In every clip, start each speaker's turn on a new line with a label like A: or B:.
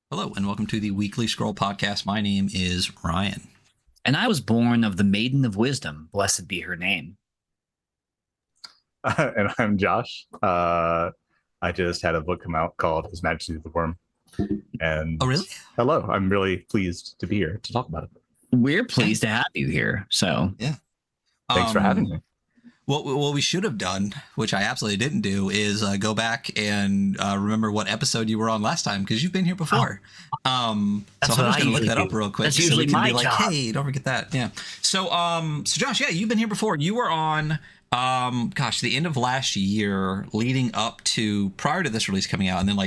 A: Hello, and welcome to the Weekly Scroll Podcast. My name is Ryan.
B: And I was born of the Maiden of Wisdom. Blessed be her name.
C: And I'm Josh. I just had a book come out called His Majesty the Worm. And
A: Oh, really?
C: hello, I'm really pleased to be here to talk about it.
B: We're pleased to have you here. So,
A: Yeah.
C: Thanks for having me.
A: What we should have done, which I absolutely didn't do, is go back and remember what episode you were on last time, because you've been here before. So I'm just going to look that up real quick.
B: That's
A: so
B: usually
A: we can
B: my
A: be like,
B: job.
A: hey, don't forget that. Yeah. So Josh, yeah, you've been here before. You were on, the end of last year, leading up to prior to this release coming out, and then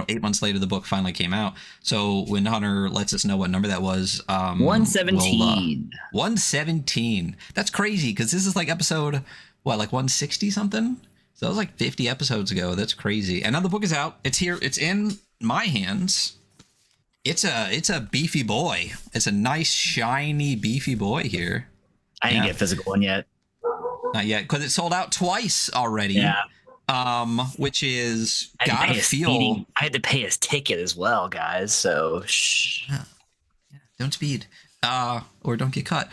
A: 8 months later, the book finally came out. So when Hunter lets us know what number that was,
B: 117.
A: 117. That's crazy, because this is like episode, 160 something? So that was like 50 episodes ago. That's crazy. And now the book is out. It's here. It's in my hands. It's a beefy boy. It's a nice, shiny, beefy boy here.
B: I didn't get a physical one yet.
A: Not yet, because it sold out twice already.
B: Yeah.
A: Which is
B: I had to pay his ticket as well, guys. So shh.
A: Yeah. Don't speed. Or don't get caught.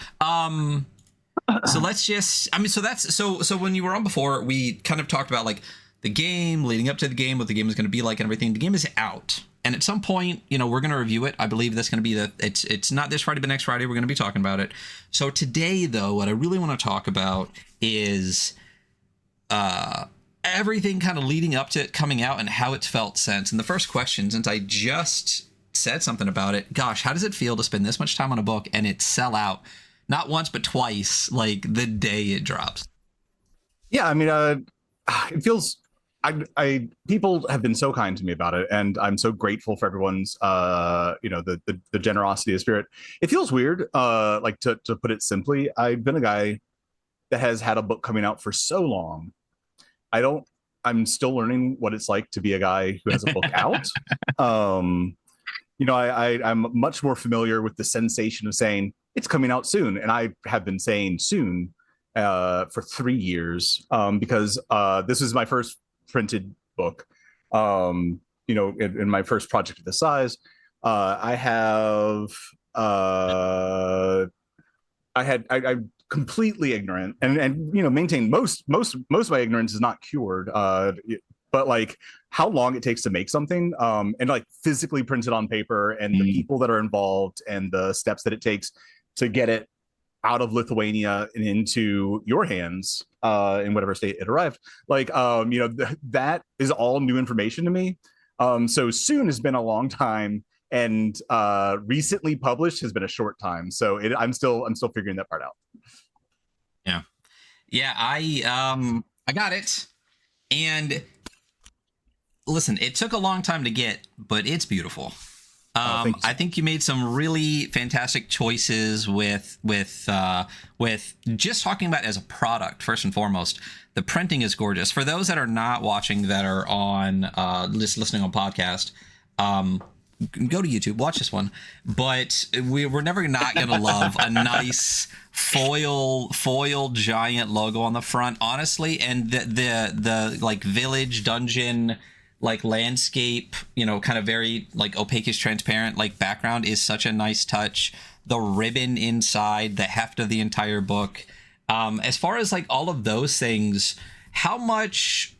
A: So let's just, so when you were on before, we kind of talked about like the game, leading up to the game, what the game is going to be like and everything. The game is out. And at some point, we're going to review it. I believe that's going to be it's not this Friday, but next Friday, we're going to be talking about it. So today, though, what I really want to talk about is everything kind of leading up to it coming out and how it's felt since. And the first question, since I just said something about it, gosh, how does it feel to spend this much time on a book and it sell out not once, but twice, like the day it drops?
C: Yeah, I mean, it feels. I people have been so kind to me about it, and I'm so grateful for everyone's, the generosity of spirit. It feels weird, to put it simply. I've been a guy that has had a book coming out for so long. I'm still learning what it's like to be a guy who has a book out. I'm much more familiar with the sensation of saying it's coming out soon, and I have been saying soon for 3 years, because this is my first printed book. In my first project of this size, I'm completely ignorant, and maintain most of my ignorance is not cured. But like how long it takes to make something, and like physically print it on paper, and the people that are involved, and the steps that it takes to get it out of Lithuania and into your hands, in whatever state it arrived. That is all new information to me. So soon has been a long time, and recently published has been a short time. So I'm still figuring that part out.
A: Yeah. I got it. And listen, it took a long time to get, but it's beautiful. I think you made some really fantastic choices with just talking about it as a product. First and foremost, the printing is gorgeous. For those that are not watching, that are on listening on podcast, go to YouTube, watch this one. But we're never not gonna love a nice foil giant logo on the front, honestly, and the like village dungeon, like landscape, kind of very like opaque-ish transparent like background is such a nice touch. The ribbon inside, the heft of the entire book. As far as like all of those things, how much,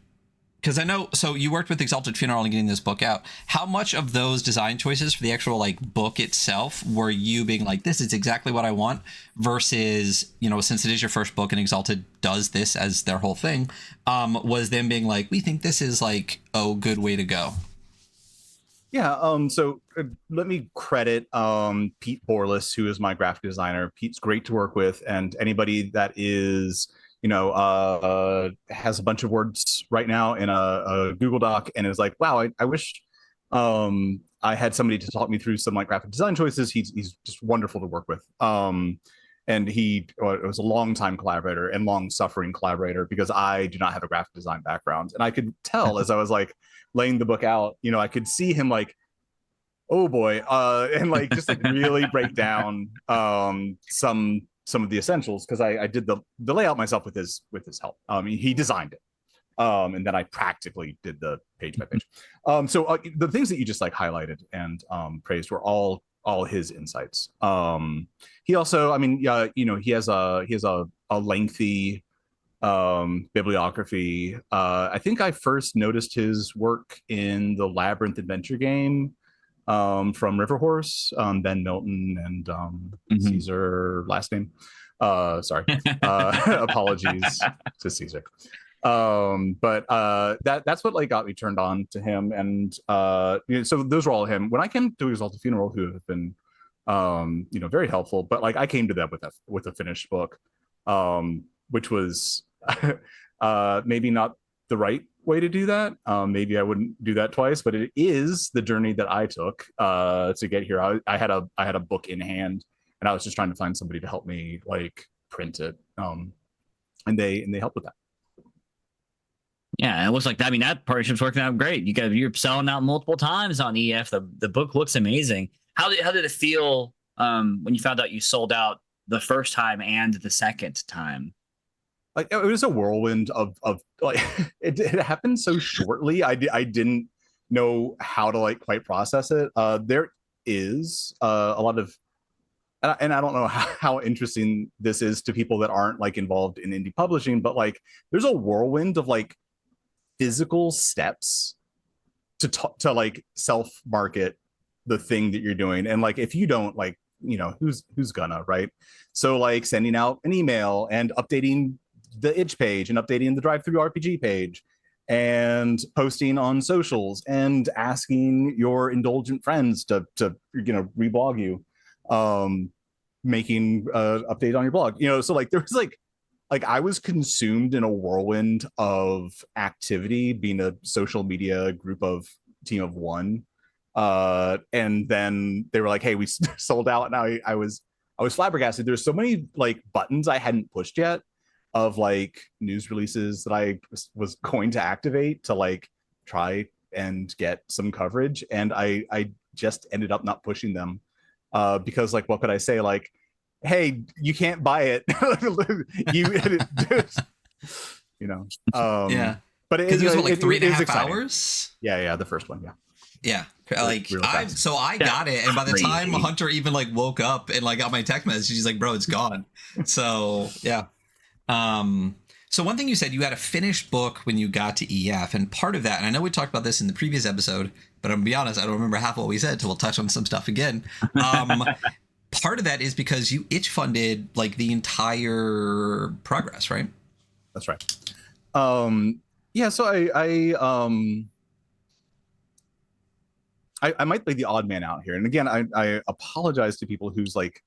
A: because I know, so you worked with Exalted Funeral in getting this book out. How much of those design choices for the actual like book itself were you being like, this is exactly what I want, versus, since it is your first book and Exalted does this as their whole thing, was them being like, we think this is like a good way to go?
C: Yeah. So let me credit Pete Borlis, who is my graphic designer. Pete's great to work with, and anybody that is has a bunch of words right now in a Google Doc and is like, wow, I wish I had somebody to talk me through some like graphic design choices. He's just wonderful to work with. And he was a long time collaborator and long suffering collaborator, because I do not have a graphic design background. And I could tell as I was like laying the book out, I could see him like, oh boy, and like just like really break down some of the essentials, because I did the layout myself with his help. He designed it. And then I practically did the page by page. So the things that you just like highlighted and praised were all his insights. He also, I mean, he has a lengthy bibliography. I think I first noticed his work in the Labyrinth adventure game from Riverhorse, Ben Milton and Caesar last name. Sorry, apologies to Caesar. But that's what like got me turned on to him, and so those were all him. When I came to Exalted Funeral, who have been very helpful, but like I came to that with a finished book, which was maybe not the right way to do that. Maybe I wouldn't do that twice, but it is the journey that I took to get here. I had a book in hand, and I was just trying to find somebody to help me like print it, and they helped with that.
B: Yeah, it looks like that. I mean, that partnership's working out great. You're selling out multiple times on EF. The book looks amazing. How did it feel when you found out you sold out the first time and the second time?
C: Like it was a whirlwind of like it happened so shortly. I didn't know how to like quite process it. There is a lot of, and I don't know how interesting this is to people that aren't like involved in indie publishing, but like there's a whirlwind of like physical steps to like self market the thing that you're doing, and like if you don't, like who's gonna, right? So like sending out an email and updating the itch page and updating the drive through RPG page and posting on socials and asking your indulgent friends to reblog you, making update on your blog, so like there was like I was consumed in a whirlwind of activity, being a social media group of team of one. And then they were like, hey, we sold out. And I was flabbergasted. There's so many like buttons I hadn't pushed yet of like news releases that I was going to activate to like try and get some coverage. And I just ended up not pushing them because like, what could I say? Like, hey, you can't buy it.
A: Yeah.
C: But
A: it was like 3.5 hours.
C: Yeah, the first one. Yeah.
A: Like I got it, and by the time Hunter even like woke up and like got my text message, he's like, bro, it's gone. So yeah. So one thing you said, you had a finished book when you got to EF, and part of that, and I know we talked about this in the previous episode, but I'm gonna be honest, I don't remember half what we said, so we'll touch on some stuff again. Part of that is because you itch funded like the entire progress, right?
C: That's right. Yeah, so I might be the odd man out here, and again, I apologize to people whose like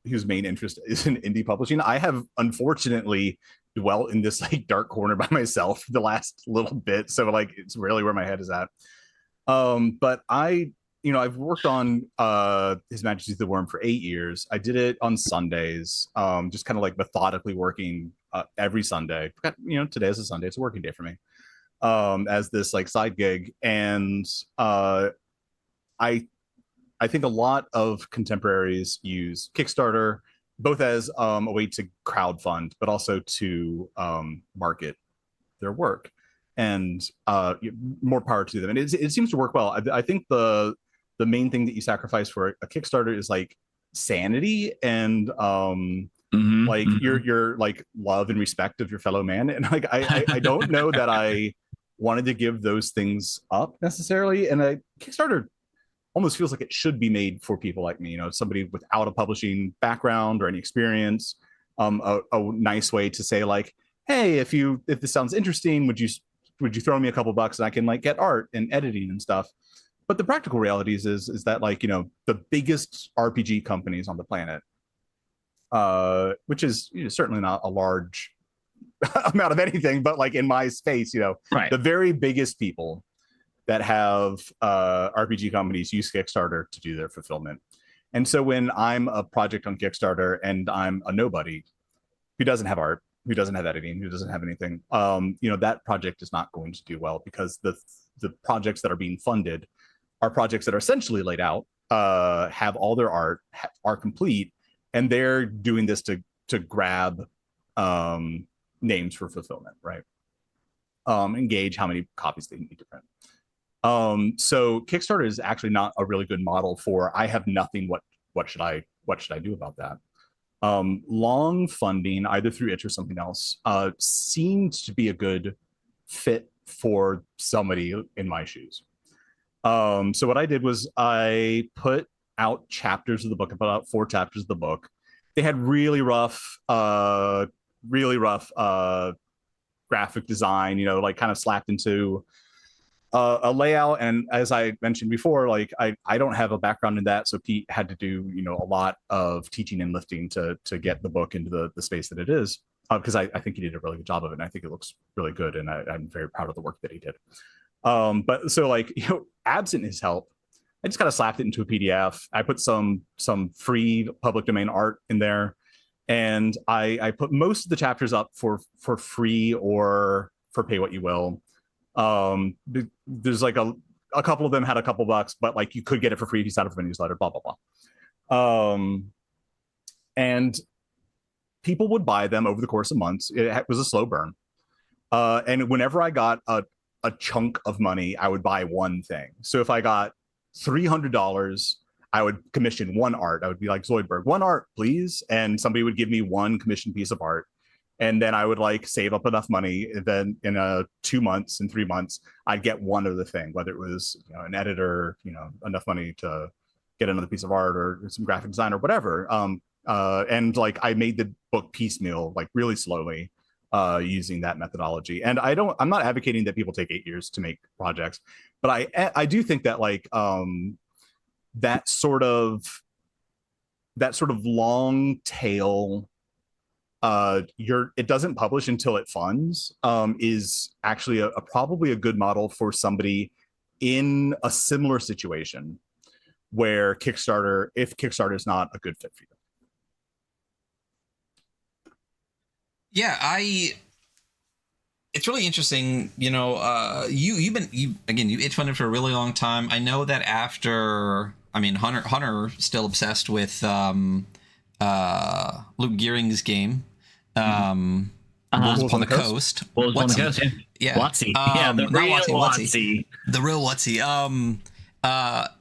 C: whose main interest is in indie publishing. I have unfortunately dwelt in this like dark corner by myself the last little bit, so like it's really where my head is at. But I've worked on His Majesty the Worm for 8 years. I did it on Sundays, just kind of like methodically working every Sunday. Today is a Sunday; it's a working day for me, as this like side gig. And I think a lot of contemporaries use Kickstarter both as a way to crowdfund, but also to market their work. And more power to them. And it seems to work well. I think the main thing that you sacrifice for a Kickstarter is like sanity and your like love and respect of your fellow man. And like I don't know that I wanted to give those things up necessarily. And a Kickstarter almost feels like it should be made for people like me, somebody without a publishing background or any experience. A nice way to say like, hey, if this sounds interesting, would you throw me a couple bucks and I can like get art and editing and stuff. But the practical realities is that like, the biggest RPG companies on the planet, which is certainly not a large amount of anything, but like in my space,
B: right.
C: The very biggest people that have RPG companies use Kickstarter to do their fulfillment. And so when I'm a project on Kickstarter and I'm a nobody who doesn't have art, who doesn't have editing, who doesn't have anything, that project is not going to do well, because the projects that are being funded are projects that are essentially laid out, have all their art, are complete, and they're doing this to grab names for fulfillment, right? and gauge how many copies they need to print. So Kickstarter is actually not a really good model for I have nothing. What should I do about that? Long funding, either through itch or something else, seemed to be a good fit for somebody in my shoes. So what I did was I put out chapters of the book. I put out 4 chapters of the book. They had really rough graphic design, you know, like kind of slapped into a layout. And as I mentioned before, like I don't have a background in that, so Pete had to do, you know, a lot of teaching and lifting to get the book into the space that it is, because I think he did a really good job of it, and I think it looks really good, and I'm very proud of the work that he did. But so, like, you know, absent his help, I just kind of slapped it into a PDF. I put some free public domain art in there, and I put most of the chapters up for free or for pay what you will. There's like a couple of them had a couple bucks, but like you could get it for free if you signed up for a newsletter, blah blah blah. And people would buy them over the course of months. It was a slow burn, and whenever I got a chunk of money, I would buy one thing. So if I got $300, I would commission one art. I would be like, Zoidberg, one art please, and somebody would give me one commissioned piece of art. And then I would like save up enough money. And then in 2 months and 3 months, I'd get one other thing, whether it was, you know, an editor, you know, enough money to get another piece of art or some graphic design or whatever. And like I made the book piecemeal, like really slowly, using that methodology. And I'm not advocating that people take 8 years to make projects, but I do think that like that sort of long tail, it doesn't publish until it funds, is actually a probably a good model for somebody in a similar situation where Kickstarter, if Kickstarter is not a good fit for you.
A: Yeah, it's really interesting. You know, you've itch funded for a really long time. I know that after, I mean, Hunter still obsessed with Luke Gearing's game. Wolves on the Coast.
B: Wolves on the Coast,
A: yeah.
B: Watsy. Yeah, the real Watsy.
A: The real Watsy.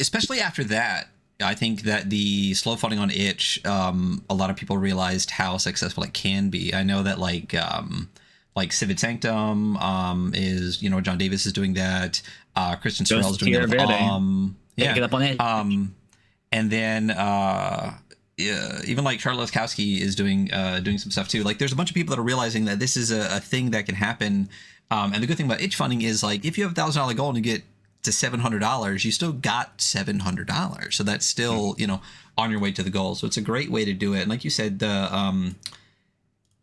A: Especially after that, I think that the slow funding on itch, a lot of people realized how successful it can be. I know that like Civid Sanctum is, you know, John Davis is doing that. Christian Sorrell is doing that.
B: Yeah, get up on it.
A: And then even like Charlotte Laskowski is doing some stuff too. Like there's a bunch of people that are realizing that this is a thing that can happen. And the good thing about itch funding is like if you have $1,000 goal and you get to $700, you still got $700. So that's still, you know, on your way to the goal. So it's a great way to do it. And like you said, the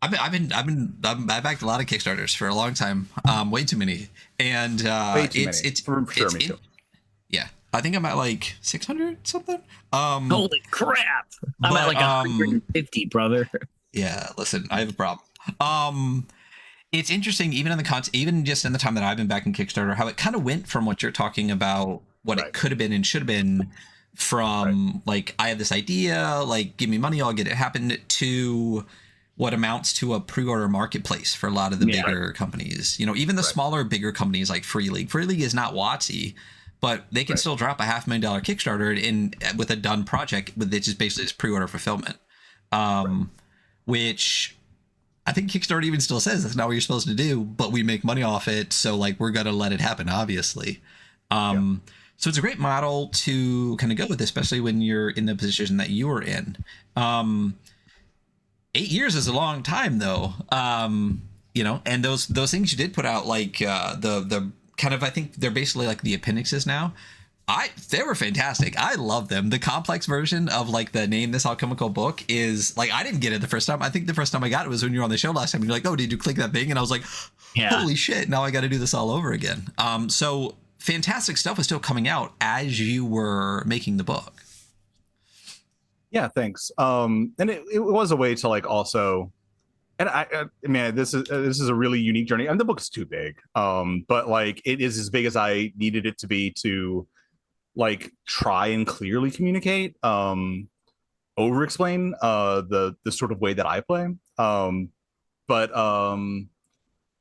A: I've backed a lot of Kickstarters for a long time, way too many, and it's
C: for sure, me too.
A: Yeah, I think I'm at like 600 something.
B: Holy crap! I'm at like 150, brother.
A: Yeah, listen, I have a problem. It's interesting, even in the even just in the time that I've been back in Kickstarter, how it kind of went from what you're talking about, what it could have been and should have been, from like I have this idea, like give me money, I'll get it happen, to what amounts to a pre-order marketplace for a lot of the bigger companies. You know, even the smaller, bigger companies like Free League. Free League is not Watsy, but they can still drop a $500,000 Kickstarter with a done project, with it just basically is pre-order fulfillment, which I think Kickstarter even still says that's not what you're supposed to do, but we make money off it, so like we're gonna let it happen, obviously. So it's a great model to kind of go with, especially when you're in the position that you were in. 8 years is a long time, though. You know, and those things you did put out, like the kind of, I think they're basically like the appendixes now. They were fantastic. I love them. The complex version of like the Name This Alchemical Book is like, I didn't get it the first time. I think the first time I got it was when you were on the show last time. You're like, oh, did you click that thing? And I was like, holy shit, now I got to do this all over again. So fantastic stuff was still coming out as you were making the book.
C: Yeah, thanks. And it was a way to like also, and I mean, this is a really unique journey. And the book is too big, but like it is as big as I needed it to be to like try and clearly communicate, over explain the sort of way that I play. But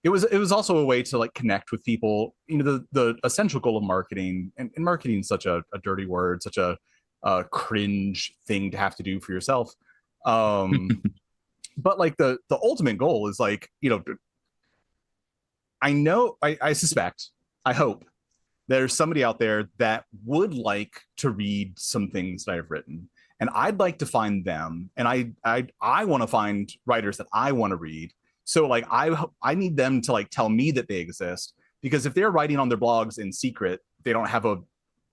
C: you it was also a way to like connect with people. You know, the essential goal of marketing, and marketing is such a dirty word, such a cringe thing to have to do for yourself. But like the ultimate goal is like, you know, I suspect, I hope there's somebody out there that would like to read some things that I've written, and I'd like to find them, and I want to find writers that I want to read. So like I need them to like tell me that they exist, because if they're writing on their blogs in secret, they don't have a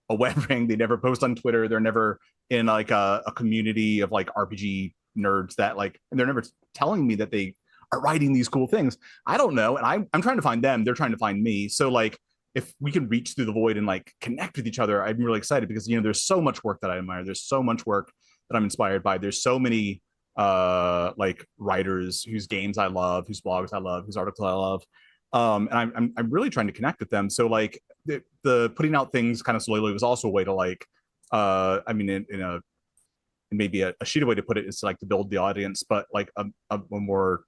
C: web ring, they never post on Twitter, they're never in like a community of like RPG nerds that like, and they're never telling me that they are writing these cool things. I don't know, and I'm trying to find them, they're trying to find me. So like if we can reach through the void and like connect with each other, I'm really excited, because you know there's so much work that I admire, there's so much work that I'm inspired by, there's so many like writers whose games I love, whose blogs I love, whose articles I love, and I'm really trying to connect with them. So like the putting out things kind of slowly was also a way to like I mean in maybe a shitty way to put it is to like to build the audience, but like a more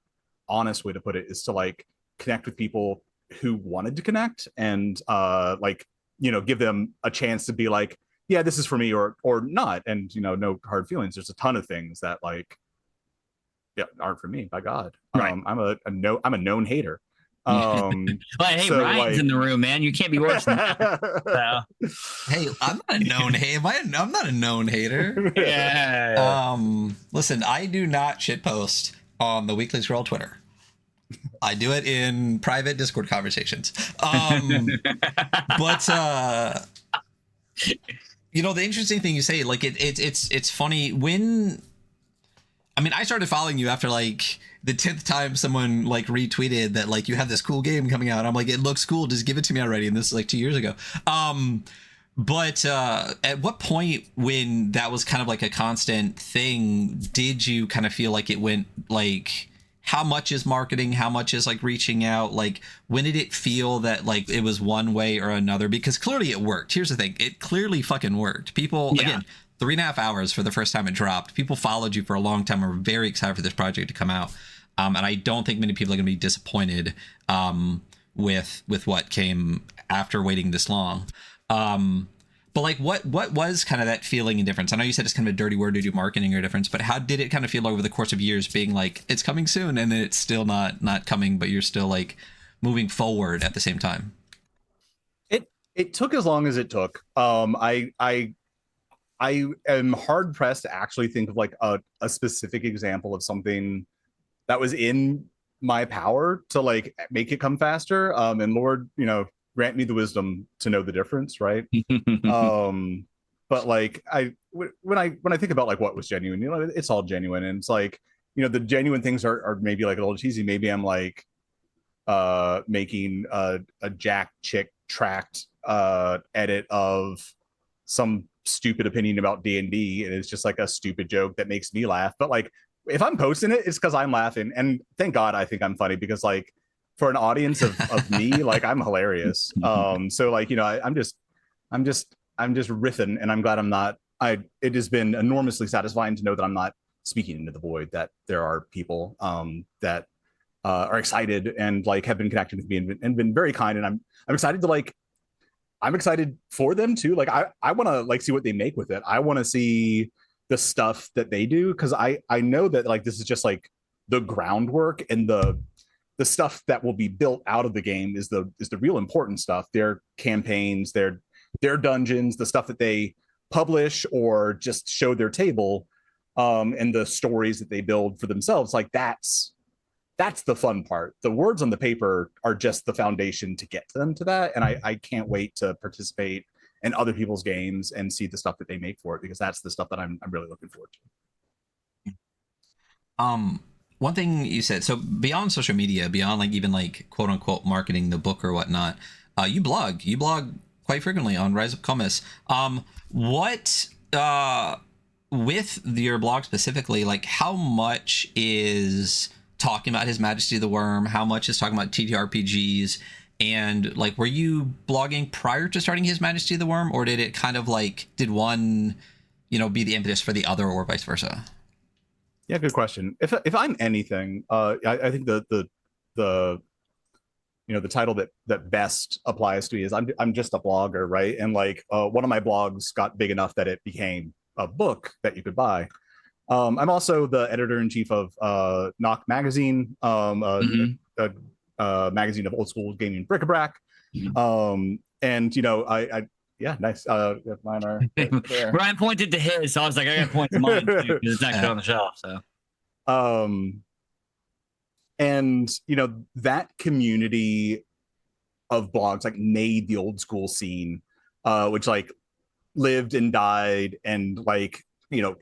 C: honest way to put it is to like connect with people who wanted to connect, and like, you know, give them a chance to be like, yeah, this is for me, or not. And you know, no hard feelings. There's a ton of things that like, yeah, aren't for me, by God.
B: Right.
C: I'm a known hater.
B: Well, hey,
C: so,
B: Ryan's
C: like...
B: in the room, man. You can't be worse than that.
A: Hey, I'm not a known hater. I'm not a known hater.
B: Yeah.
A: Listen, I do not shitpost on the Weekly Scroll Twitter. I do it in private Discord conversations. But you know, the interesting thing you say, like it's funny when, I mean, I started following you after like the 10th time someone like retweeted that like you have this cool game coming out. I'm like, it looks cool, just give it to me already. And this is like 2 years ago. But at what point, when that was kind of like a constant thing, did you kind of feel like it went like, how much is marketing, how much is like reaching out? Like, when did it feel that like it was one way or another? Because clearly it worked. Here's the thing, it clearly fucking worked. People, again, 3.5 hours for the first time it dropped. People followed you for a long time, are very excited for this project to come out. And I don't think many people are going to be disappointed with what came after waiting this long. But like, what was kind of that feeling and difference? I know you said it's kind of a dirty word to do marketing or difference, but how did it kind of feel over the course of years, being like, it's coming soon, and then it's still not coming, but you're still like moving forward at the same time?
C: It took as long as it took. I am hard pressed to actually think of like a specific example of something that was in my power to like make it come faster. And Lord, you know, grant me the wisdom to know the difference, right? But like when I think about like what was genuine, you know, it's all genuine, and it's like, you know, the genuine things are maybe like a little cheesy. Maybe I'm like making a jack chick tracked edit of some stupid opinion about D&D, and it's just like a stupid joke that makes me laugh. But like, if I'm posting it, it's because I'm laughing, and thank God I think I'm funny, because like for an audience of me, like I'm hilarious. So like, you know, I'm just riffing, and I'm glad I'm not. It has been enormously satisfying to know that I'm not speaking into the void, that there are people that are excited and like have been connected with me and been very kind, and I'm excited to like, I'm excited for them too. Like I want to like see what they make with it. I want to see the stuff that they do, because I know that like this is just like the groundwork, and the stuff that will be built out of the game is the real important stuff. Their campaigns, their dungeons, the stuff that they publish or just show their table, and the stories that they build for themselves. Like that's the fun part. The words on the paper are just the foundation to get them to that. And I can't wait to participate in other people's games and see the stuff that they make for it, because that's the stuff that I'm really looking forward
A: to. One thing you said, so beyond social media, beyond like even like quote unquote marketing the book or whatnot, you blog quite frequently on Rise of Comus. What with your blog specifically, like how much is talking about His Majesty the Worm? How much is talking about TTRPGs? And like, were you blogging prior to starting His Majesty the Worm, or did it kind of like, did one, you know, be the impetus for the other, or vice versa?
C: Yeah, good question. If I'm anything, I think the the title that best applies to me is I'm just a blogger, right? And like one of my blogs got big enough that it became a book that you could buy. I'm also the editor-in-chief of Knock Magazine, a magazine of old school gaming bric-a-brac. And I yeah, nice. Mine are there.
B: Ryan pointed to his, so I was like, I got to point to mine too because it's actually on the shelf. So,
C: and that community of blogs like made the old school scene, which like lived and died and like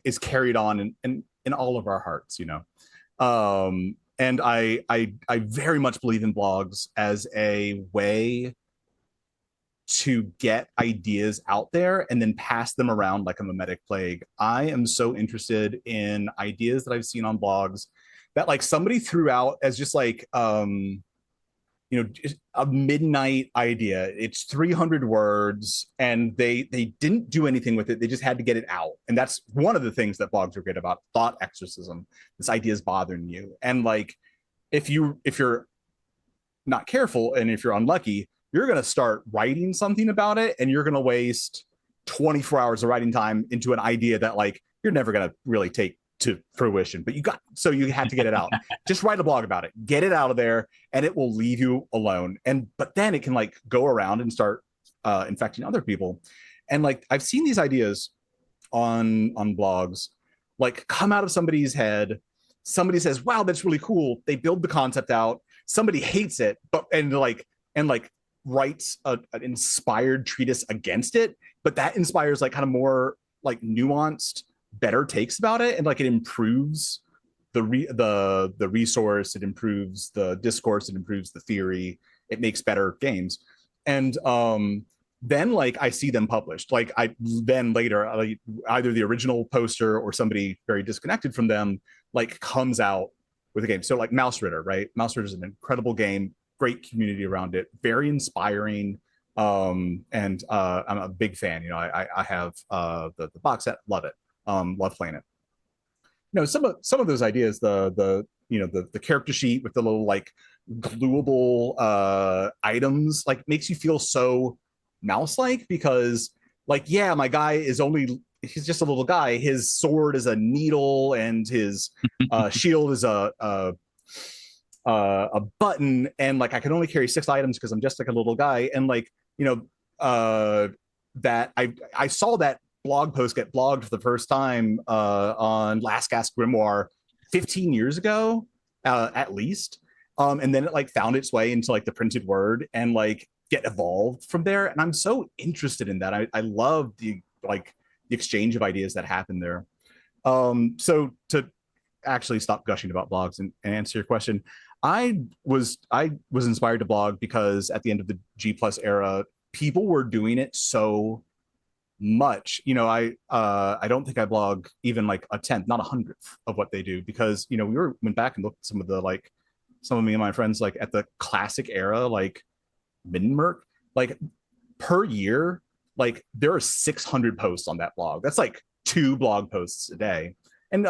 C: is carried on in all of our hearts. And I very much believe in blogs as a way to get ideas out there and then pass them around like a mimetic plague. I am so interested in ideas that I've seen on blogs that like somebody threw out as just like just a midnight idea. It's 300 words and they didn't do anything with it. They just had to get it out. And that's one of the things that blogs are great about: thought exorcism. This idea is bothering you. And like if you're not careful and if you're unlucky, you're going to start writing something about it and you're going to waste 24 hours of writing time into an idea that like you're never going to really take to fruition, but you have to get it out. Just write a blog about it, get it out of there, and it will leave you alone. But then it can like go around and start infecting other people. And like I've seen these ideas on blogs like come out of somebody's head. Somebody says, wow, that's really cool. They build the concept out. Somebody hates it, and writes an inspired treatise against it, but that inspires like kind of more like nuanced, better takes about it, and like it improves the resource, it improves the discourse, it improves the theory, it makes better games. And then like I see them published. Like then later either the original poster or somebody very disconnected from them like comes out with a game. So like Mouse Ritter, right? Mouse Ritter is an incredible game, great community around it, very inspiring. And I'm a big fan. I have the box set, love it. Love playing it. Some of those ideas, the character sheet with the little like gluable items, like makes you feel so mouse-like, because like, yeah, my guy he's just a little guy. His sword is a needle and his shield is a button, and like I can only carry 6 items because I'm just like a little guy. And like that I saw that blog post get blogged for the first time on Last Gasp Grimoire 15 years ago at least, and then it like found its way into like the printed word and like get evolved from there. And I'm so interested in that. I love the exchange of ideas that happen there. So to actually stop gushing about blogs and answer your question, I was inspired to blog because at the end of the G+ era, people were doing it so much. I don't think I blog even like a 10th, not 100th of what they do, because we went back and looked at some of me and my friends like at the classic era, like Middenmerk, like per year, like there are 600 posts on that blog. That's like 2 blog posts a day. And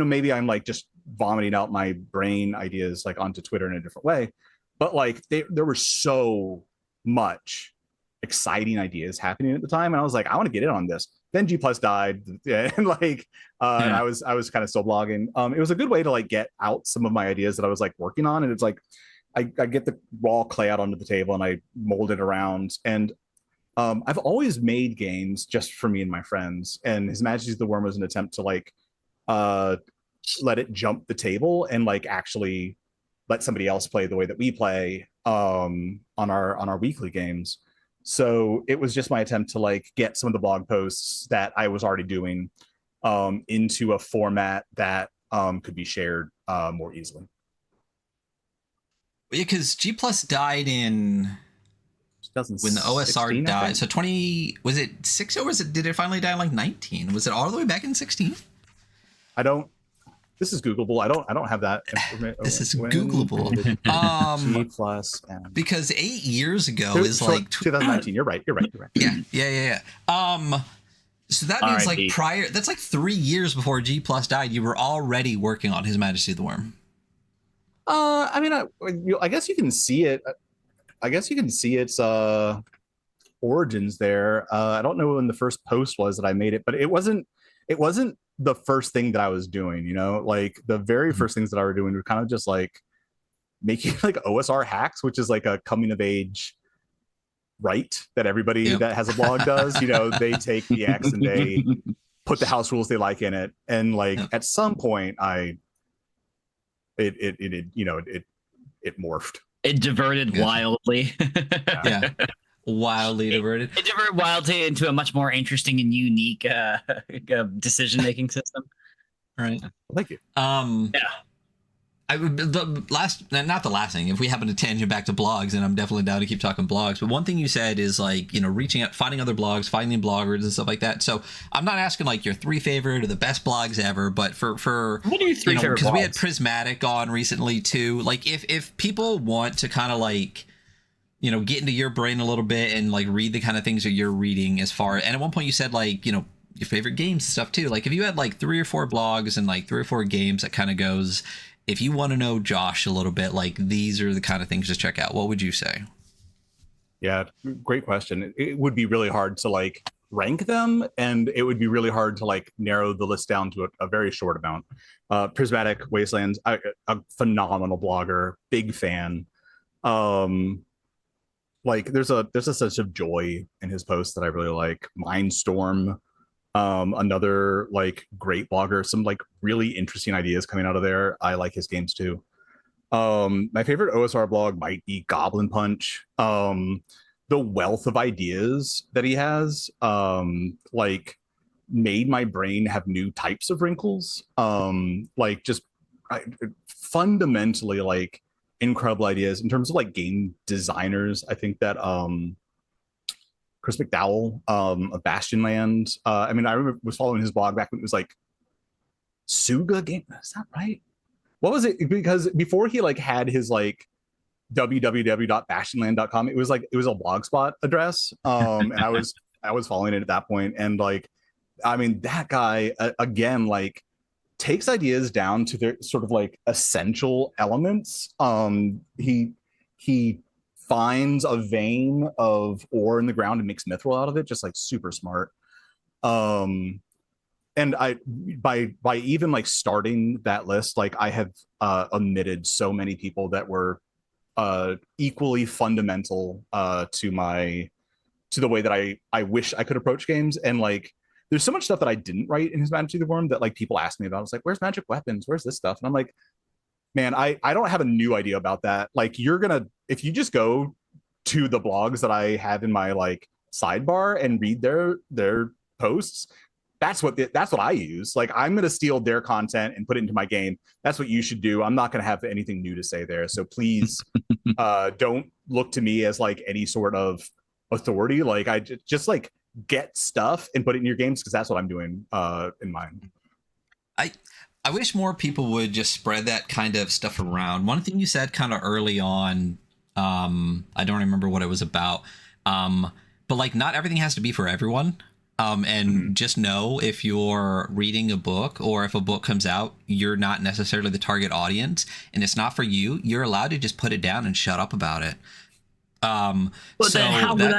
C: maybe I'm like just vomiting out my brain ideas like onto Twitter in a different way, but like there were so much exciting ideas happening at the time, and I was like, I want to get in on this. Then G+ died, and like I was kind of still blogging. It was a good way to like get out some of my ideas that I was like working on, and it's like I get the raw clay out onto the table and I mold it around. And I've always made games just for me and my friends, and His Majesty the Worm was an attempt to like let it jump the table and like actually let somebody else play the way that we play on our weekly games. So it was just my attempt to like get some of the blog posts that I was already doing into a format that could be shared more easily.
A: Yeah, because G+ died in when the OSR died. So 20, was it 6 or did it finally die in like 19? Was it all the way back in 16?
C: This is Googleable. I don't have that information.
A: This is Googleable.
C: G+M.
A: Because 8 years ago is like
C: 2019. You're right.
A: Yeah. So that means like prior. That's like 3 years before G+ died. You were already working on His Majesty the Worm.
C: I mean, I guess you can see it. I guess you can see its origins there. I don't know when the first post was that I made it, but it wasn't the first thing that I was doing, you know, like the very first things that I were doing were kind of just like making like OSR hacks, which is like a coming of age right that everybody that has a blog does. You know, they take the X and they put the house rules they like in it, and like at some point it morphed.
B: It diverted wildly.
A: Yeah. Wildly diverted.
B: It diverted wildly into a much more interesting and unique decision-making system.
A: Right.
C: Thank you.
B: Yeah.
A: I would not the last thing. If we happen to tangent back to blogs, and I'm definitely down to keep talking blogs. But one thing you said is like, you know, reaching out, finding other blogs, finding bloggers and stuff like that. So I'm not asking like your 3 favorite or the best blogs ever, but for
B: what are your 3 favorite?
A: Because we had Prismatic on recently too. Like if people want to kind of like, you know, get into your brain a little bit and like read the kind of things that you're reading as far. And at one point you said like, you know, your favorite games and stuff too. Like if you had like 3 or 4 blogs and like 3 or 4 games that kind of goes. If you want to know Josh a little bit, like these are the kind of things to check out, what would you say?
C: Yeah, great question. It would be really hard to like rank them, and it would be really hard to like narrow the list down to a very short amount. Prismatic Wastelands, a phenomenal blogger, big fan. Like there's a sense of joy in his posts that I really like. Mindstorm, another like great blogger, some like really interesting ideas coming out of there. I like his games too. My favorite OSR blog might be Goblin Punch. The wealth of ideas that he has like made my brain have new types of wrinkles. Like just fundamentally like incredible ideas in terms of like game designers. I think that Chris McDowell of Bastion Land. I mean, I remember was following his blog back when it was like Suga game. Is that right? What was it? Because before he like had his like www.bastionland.com, it was a blogspot address. And I was following it at that point. And like, I mean, that guy again, like takes ideas down to their sort of like essential elements. He finds a vein of ore in the ground and makes mithril out of it, just like super smart. And I by even like starting that list, like I have omitted so many people that were equally fundamental to the way that I wish I could approach games. And like there's so much stuff that I didn't write in His Majesty the Worm that like people ask me about. I was like, where's magic weapons? Where's this stuff? And I'm like, man, I don't have a new idea about that. Like if you just go to the blogs that I have in my like sidebar and read their posts, that's what I use. Like I'm going to steal their content and put it into my game. That's what you should do. I'm not going to have anything new to say there. So please don't look to me as like any sort of authority. Like I just like get stuff and put it in your games because that's what I'm doing in mine.
A: I wish more people would just spread that kind of stuff around. One thing you said kind of early on, I don't remember what it was about, but like not everything has to be for everyone. And just know if you're reading a book or if a book comes out, you're not necessarily the target audience and it's not for you. You're allowed to just put it down and shut up about it.
B: But so then how would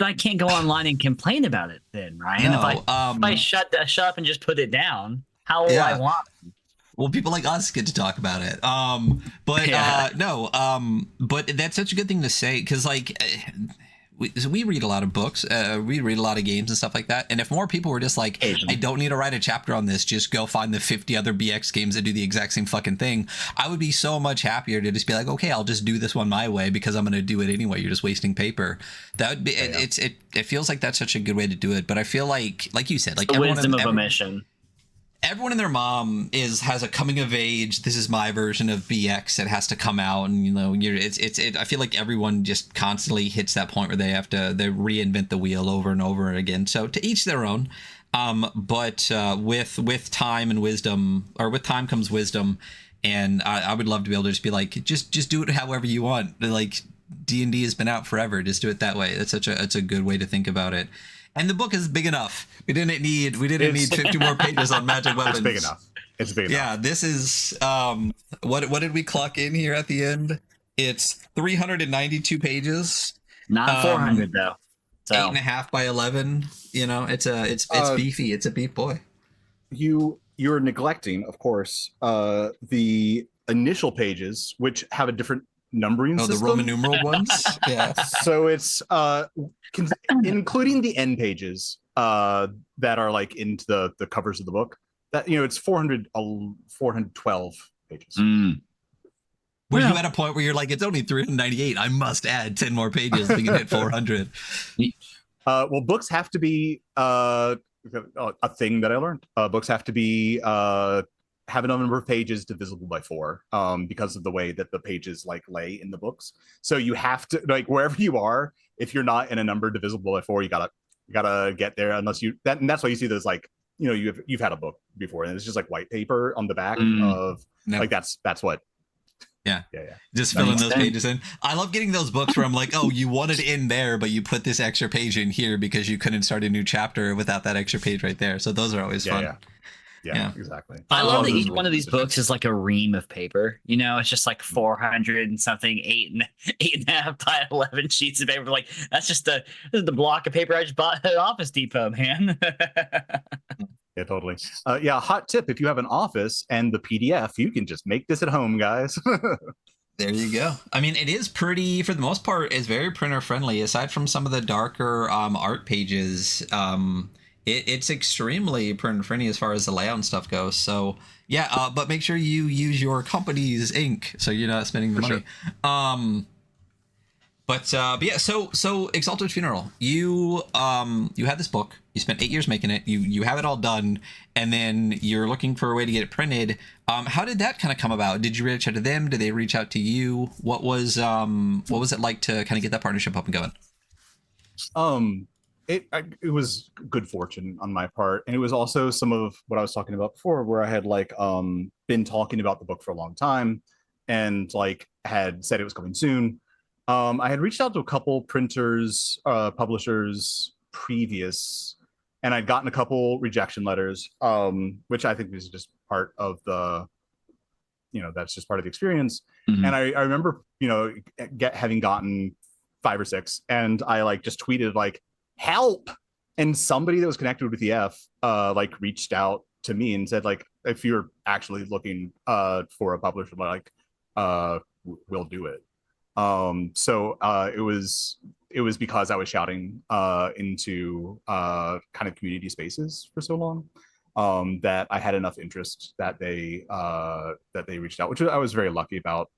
B: I can't go online and complain about it then, Ryan?
A: No,
B: if I shut up and just put it down, how will I want?
A: Well, people like us get to talk about it. But that's such a good thing to say because like we read a lot of books, we read a lot of games and stuff like that. And if more people were just like, I don't need to write a chapter on this, just go find the 50 other BX games that do the exact same fucking thing, I would be so much happier to just be like, okay, I'll just do this one my way because I'm going to do it anyway. You're just wasting paper. That would be, it feels like that's such a good way to do it. But I feel like you said, like
B: the wisdom of omission.
A: Everyone and their mom has a coming of age. This is my version of BX that has to come out, and you know, I feel like everyone just constantly hits that point where they reinvent the wheel over and over again. So to each their own. But with time and wisdom, or with time comes wisdom, and I would love to be able to just be like, just do it however you want. Like D&D has been out forever. Just do it that way. It's a good way to think about it. And the book is big enough. We didn't need 50 more pages on magic weapons.
C: It's big enough.
A: Yeah, this is what did we clock in here at the end? It's 392 pages.
B: Not 400 though. So
A: 8.5 by 11. You know, it's beefy. It's a beef boy.
C: You're neglecting, of course, the initial pages, which have a different numbering system.
A: The Roman numeral ones. Yeah.
C: So it's including the end pages that are like into the covers of the book. That it's 412 pages.
A: Were you at a point where you're like, it's only 398? I must add 10 more pages to hit 400.
C: Well, books have to be a thing that I learned. Books have to be have a number of pages divisible by 4 because of the way that the pages like lay in the books. So you have to, like, wherever you are, if you're not in a number divisible by 4, you gotta get there, unless and that's why you see those, like, you've had a book before and it's just like white paper on the back of like that's what.
A: Yeah. Just filling those pages in. I love getting those books where I'm like, oh, you wanted in there, but you put this extra page in here because you couldn't start a new chapter without that extra page right there. So those are always fun.
C: Yeah, exactly.
B: I love that each one of these books is like a ream of paper. It's just like 400 and something, 8.5 by 11 sheets of paper. Like, that's just the block of paper I just bought at Office Depot, man.
C: Yeah, totally. Hot tip: if you have an office and the PDF, you can just make this at home, guys.
A: There you go. I mean, it is pretty, for the most part, it's very printer friendly. Aside from some of the darker art pages, it's extremely printer friendly as far as the layout and stuff goes. So yeah, but make sure you use your company's ink so you're not spending the money. Sure. But yeah, so Exalted Funeral, you had this book, you spent 8 years making it, you have it all done, and then you're looking for a way to get it printed. How did that kind of come about? Did you reach out to them? Did they reach out to you? What was it like to kind of get that partnership up and going?
C: It was good fortune on my part, and it was also some of what I was talking about before, where I had like been talking about the book for a long time, and like had said it was coming soon. I had reached out to a couple printers, publishers previous, and I'd gotten a couple rejection letters, which I think was just part of the, that's just part of the experience. Mm-hmm. And I remember, having gotten 5 or 6, and I like just tweeted like, help. And somebody that was connected with EF like reached out to me and said, like, if you're actually looking for a publisher, like, we'll do it. So it was because I was shouting into kind of community spaces for so long that I had enough interest that they reached out, which I was very lucky about.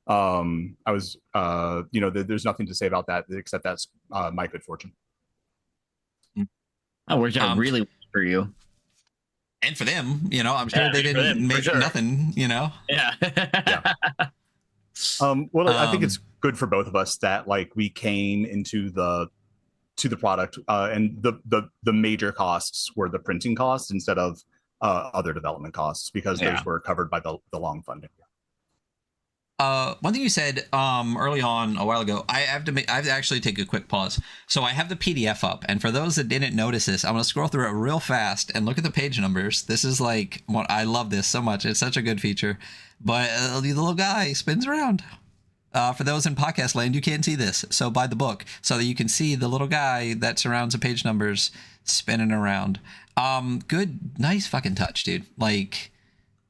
C: I was there's nothing to say about that except that's my good fortune.
B: That worked out really well for you.
A: And for them, I'm sure they didn't make nothing, Yeah.
C: Well, I think it's good for both of us that like we came into the product and the major costs were the printing costs instead of other development costs, because those were covered by the long funding.
A: One thing you said early on a while ago, I have to actually take a quick pause. So I have the PDF up, and for those that didn't notice this, I'm going to scroll through it real fast and look at the page numbers. This is like, I love this so much. It's such a good feature. But the little guy spins around. For those in podcast land, you can't see this. So buy the book so that you can see the little guy that surrounds the page numbers spinning around. Good, nice fucking touch, dude. Like,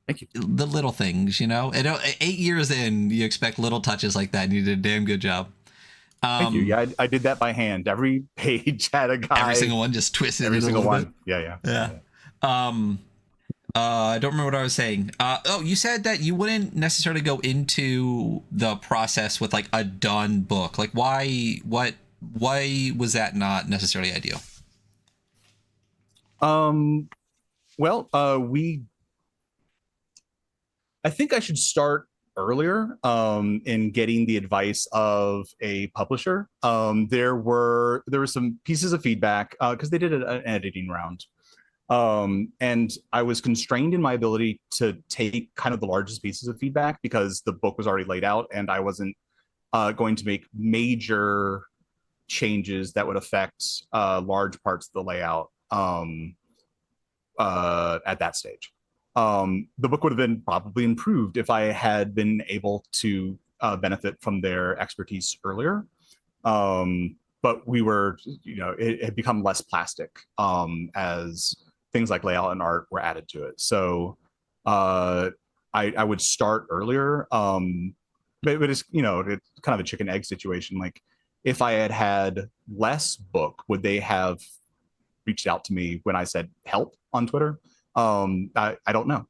C: thank you.
A: The little things, 8 years in, you expect little touches like that, and you did a damn good job.
C: Thank you. Yeah, I did that by hand. Every page had a guy.
A: Every single one just twisted.
C: Every single one.
A: Bit. Yeah. I don't remember what I was saying. You said that you wouldn't necessarily go into the process with like a done book. Like, why was that not necessarily ideal?
C: I think I should start earlier in getting the advice of a publisher. There were some pieces of feedback because they did an editing round. And I was constrained in my ability to take kind of the largest pieces of feedback because the book was already laid out and I wasn't going to make major changes that would affect large parts of the layout at that stage. The book would have been probably improved if I had been able to benefit from their expertise earlier. But we were, it had become less plastic as things like layout and art were added to it. So I would start earlier, but it's, it's kind of a chicken egg situation. Like, if I had had less book, would they have reached out to me when I said help on Twitter? I don't know.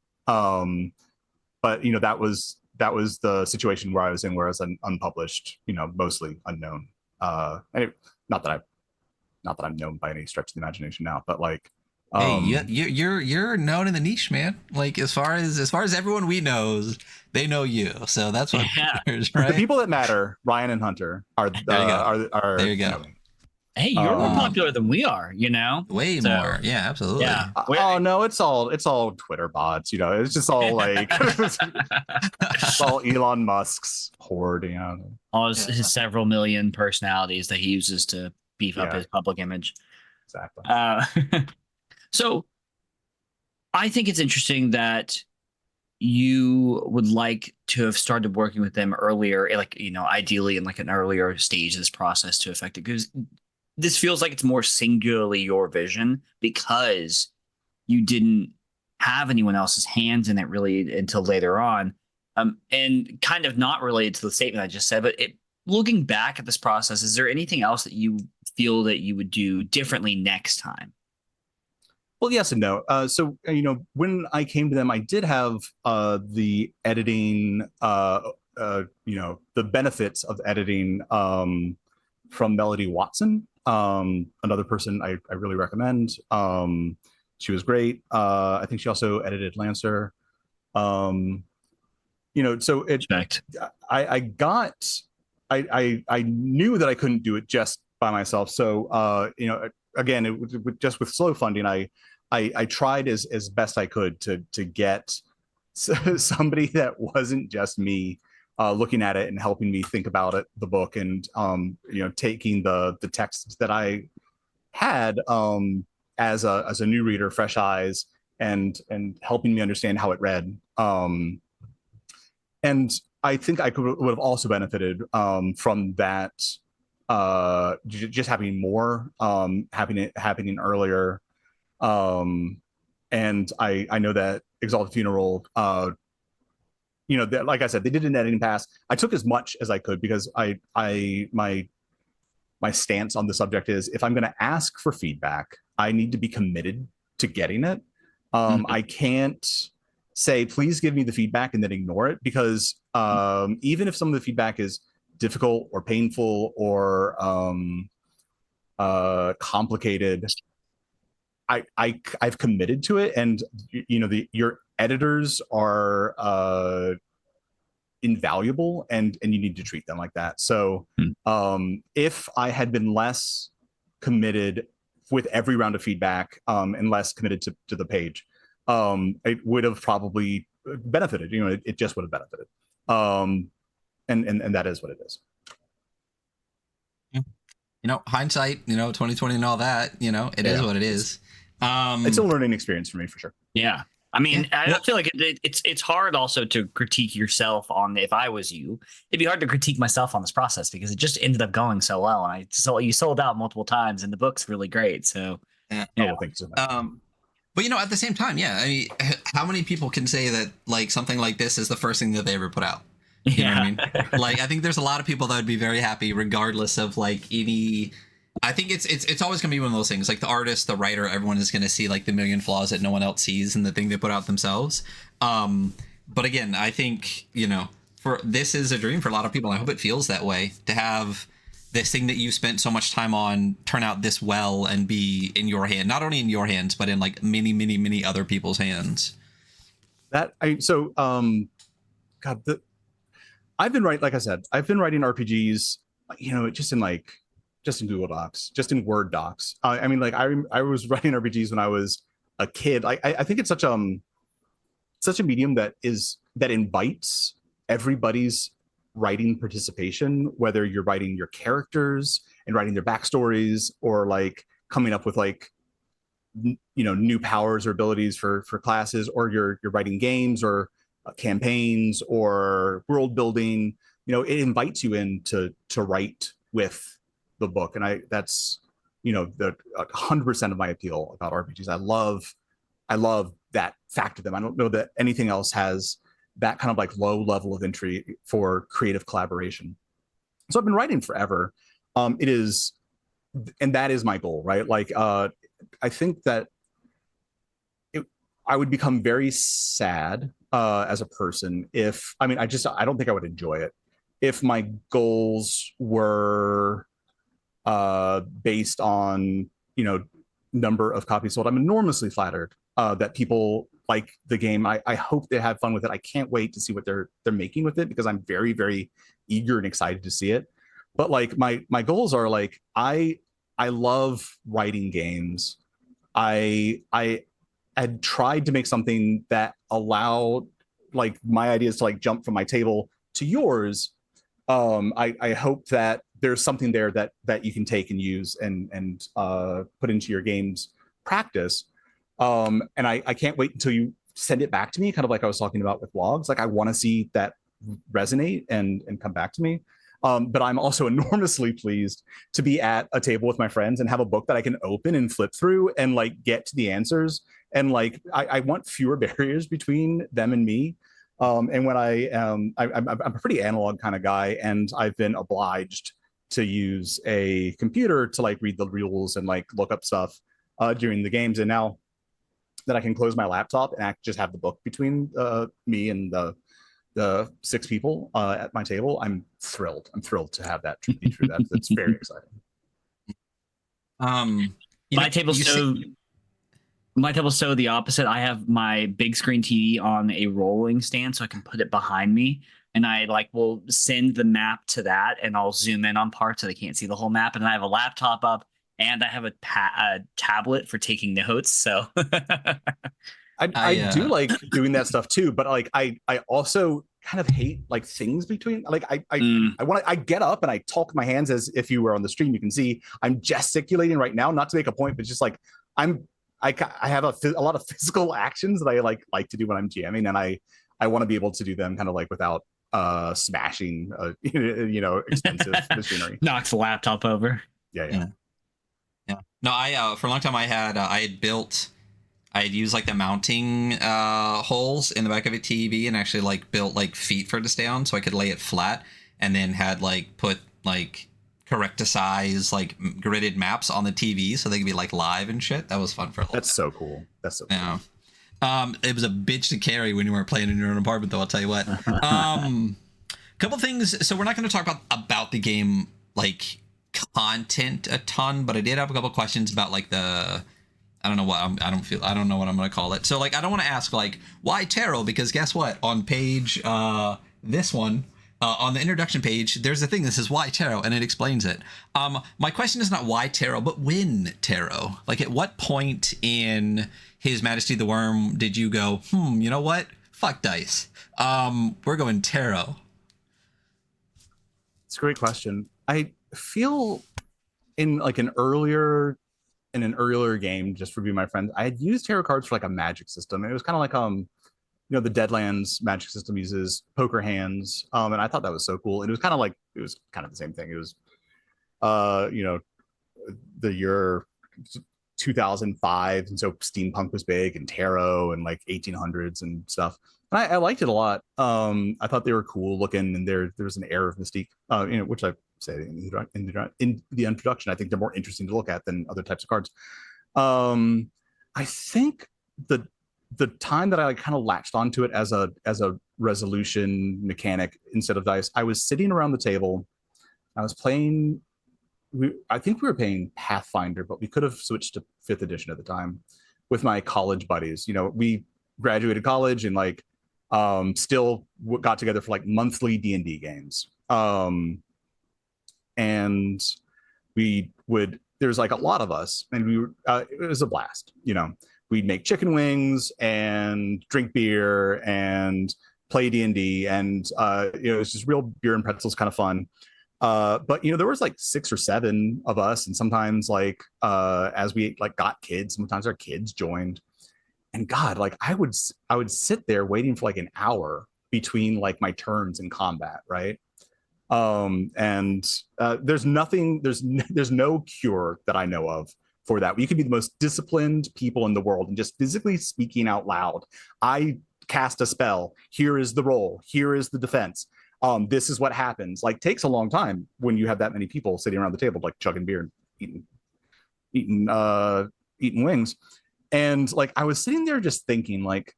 C: But that was the situation where I was in, where I was unpublished, mostly unknown. Not that I'm known by any stretch of the imagination now, but like,
A: hey, you're known in the niche, man. Like, as far as everyone we knows, they know you. So that's what matters, right?
C: The people that matter, Ryan and Hunter, are
A: there you go.
B: Hey, you're more popular than we are,
A: Way more. Yeah, absolutely.
B: Yeah.
C: Oh no, it's all Twitter bots. It's just all like it's all Elon Musk's horde.
B: All his several million personalities that he uses to beef up his public image.
C: Exactly.
B: So I think it's interesting that you would like to have started working with them earlier, like, ideally in like an earlier stage of this process to affect it, because this feels like it's more singularly your vision, because you didn't have anyone else's hands in it really until later on. And kind of not related to the statement I just said, but looking back at this process, is there anything else that you feel that you would do differently next time?
C: Well, yes and no. So, when I came to them, I did have the editing, the benefits of editing from Melody Watson, another person I really recommend. She was great. I think she also edited Lancer. So I knew that I couldn't do it just by myself. So, again, just with slow funding, I tried as best I could to get somebody that wasn't just me looking at it and helping me think about it, the book, and taking the text that I had as a new reader, fresh eyes, and helping me understand how it read. And I think I would have also benefited from that, just having more, happening earlier. And I know that Exalted Funeral, that, like I said, they did an editing pass. I took as much as I could, because my stance on the subject is, if I'm going to ask for feedback, I need to be committed to getting it. I can't say, please give me the feedback, and then ignore it, because even if some of the feedback is difficult or painful or complicated, I've committed to it, and your editors are invaluable, and you need to treat them like that. So if I had been less committed with every round of feedback, and less committed to the page, it would have probably benefited. It just would have benefited. And that is what it is.
A: Hindsight, 2020 and all that, it is what it is.
C: It's a learning experience for me, for sure.
B: Yeah. I mean, I feel like it's hard also to critique yourself on, if I was you, it'd be hard to critique myself on this process, because it just ended up going so well. And you sold out multiple times, and the book's really great. So,
C: yeah. Oh, thanks so much.
A: But at the same time, I mean, how many people can say that like something like this is the first thing that they ever put out? You know what I mean? Like, I think there's a lot of people that would be very happy, regardless of like any. I think it's always gonna be one of those things. Like, the artist, the writer, everyone is gonna see like the million flaws that no one else sees in the thing they put out themselves. But again, I think for this is a dream for a lot of people. I hope it feels that way, to have this thing that you spent so much time on turn out this well and be in your hand, not only in your hands, but in like many other people's hands.
C: I've been writing, like I said, I've been writing RPGs, just in Google Docs, just in Word docs. I mean, like I was writing RPGs when I was a kid. I think it's such a medium that invites everybody's writing participation, whether you're writing your characters and writing their backstories, or like coming up with like new powers or abilities for classes, or you're writing games or campaigns or world building. it invites you in to write with the book. And that's, the 100% of my appeal about RPGs. I love that fact of them. I don't know that anything else has that kind of like low level of entry for creative collaboration. So I've been writing forever. It is, and that is my goal, right? Like, I think that I would become very sad as a person if, I don't think I would enjoy it if my goals were based on, number of copies sold. I'm enormously flattered that people like the game. I hope they have fun with it. I can't wait to see what they're making with it, because I'm very, very eager and excited to see it. But like my goals are like, I love writing games. I had tried to make something that allowed like my ideas to like jump from my table to yours. I hope that there's something there that you can take and use and put into your game's practice. And I can't wait until you send it back to me, kind of like I was talking about with logs. Like, I want to see that resonate and come back to me. But I'm also enormously pleased to be at a table with my friends and have a book that I can open and flip through and like get to the answers. And like, I want fewer barriers between them and me. And when I'm a pretty analog kind of guy, and I've been obliged to use a computer to like read the rules and like look up stuff during the games. And now that I can close my laptop and just have the book between me and the 6 people at my table, I'm thrilled. I'm thrilled to have that be true. That's very exciting.
B: My table's so the opposite. I have my big screen TV on a rolling stand, so I can put it behind me, and I like will send the map to that, and I'll zoom in on parts so they can't see the whole map. And I have a laptop up, and I have a tablet for taking notes. So
C: I do like doing that stuff too, but like I also kind of hate like things between, like I get up and I talk with my hands, as if you were on the stream. You can see I'm gesticulating right now, not to make a point, but just like I have a lot of physical actions that I like to do when I'm GMing, and I want to be able to do them kind of like without smashing expensive machinery.
B: Knocks the laptop over.
C: Yeah.
A: No, I for a long time I had used like the mounting holes in the back of a TV, and actually like built like feet for it to stay on, so I could lay it flat, and then had like put like correct to size like gridded maps on the TV so they could be like live and shit. That was fun for a little bit.
C: So cool. That's so cool.
A: Yeah. It was a bitch to carry when you weren't playing in your own apartment, though, I'll tell you what. Couple things. So we're not going to talk about the game like content a ton, but I did have a couple questions about like I don't know what I'm going to call it. So like, I don't want to ask like why tarot, because guess what? On page this one, on the introduction page, there's a thing that says why tarot, and it explains it. My question is not why tarot, but when tarot. Like, at what point in His Majesty the Worm did you go, you know what? Fuck dice. We're going tarot.
C: It's a great question. I feel in like an earlier game, just for me and my friends, I had used tarot cards for like a magic system. It was kind of like the Deadlands magic system uses poker hands, and I thought that was so cool. And it was kind of the same thing. It was the year 2005, and so steampunk was big, and tarot, and like 1800s and stuff. And I liked it a lot. I thought they were cool looking, and there was an air of mystique, which I say in the introduction. I think they're more interesting to look at than other types of cards. I think the time that I kind of latched onto it as a resolution mechanic instead of dice, I was sitting around the table. I was playing. I think we were playing Pathfinder, but we could have switched to 5th edition at the time with my college buddies. We graduated college and like still got together for like monthly D&D games. And there's like a lot of us, and it was a blast. We'd make chicken wings and drink beer and play D&D, and it was just real beer and pretzels kind of fun. But there was like 6 or 7 of us, and sometimes like as we like got kids, sometimes our kids joined. And God, like I would sit there waiting for like an hour between like my turns in combat, right? And there's nothing, there's no cure that I know of for that. You could be the most disciplined people in the world and just physically speaking out loud. I cast a spell. Here is the roll. Here is the defense. This is what happens. Like, takes a long time when you have that many people sitting around the table, like chugging beer and eating wings. And like, I was sitting there just thinking, like,